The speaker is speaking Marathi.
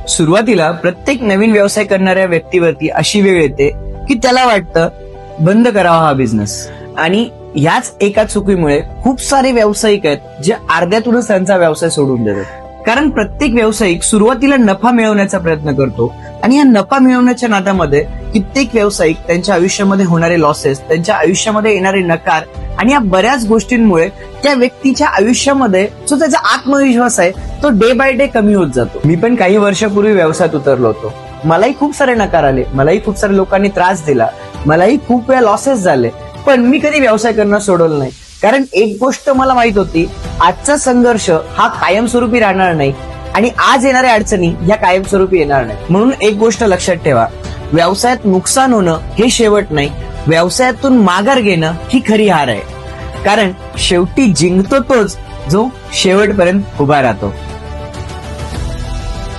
सुरुवातीला प्रत्येक नवीन व्यवसाय करणाऱ्या व्यक्तीवरती अशी वेळ येते की त्याला वाटतं बंद करावा हा बिझनेस. आणि याच एका चुकीमुळे खूप सारे व्यावसायिक आहेत जे अर्ध्यातूनच त्यांचा व्यवसाय सोडून देतात. कारण प्रत्येक व्यावसायिक सुरुवातीला नफा मिळवण्याचा प्रयत्न करतो आणि या नफा मिळवण्याच्या नादामध्ये कित्येक व्यावसायिक त्यांच्या आयुष्यामध्ये होणारे लॉसेस, त्यांच्या आयुष्यामध्ये येणारे नकार आणि या बऱ्याच गोष्टींमुळे त्या व्यक्तीच्या आयुष्यामध्ये जो त्याचा आत्मविश्वास आहे तो डे बाय डे कमी होत जातो. मी पण काही वर्षापूर्वी व्यवसायात उतरलो होतो. मलाही खूप सारे नकार आले, मलाही खूप सारे लोकांनी त्रास दिला, मलाही खूप वेळा लॉसेस झाले, पण मी कधी व्यवसाय करणं सोडवलं नाही. कारण एक गोष्ट मला माहित होती, आजचा संघर्ष हा कायमस्वरूपी राहणार नाही आणि आज येणाऱ्या अडचणी ह्या कायमस्वरूपी येणार नाही. म्हणून एक गोष्ट लक्षात ठेवा, व्यवसायात नुकसान होणं हे शेवट नाही, व्यवसायातून माघार घेणं ही खरी हार आहे. कारण शेवटी जिंकतो तोच जो शेवटपर्यंत उभा राहतो.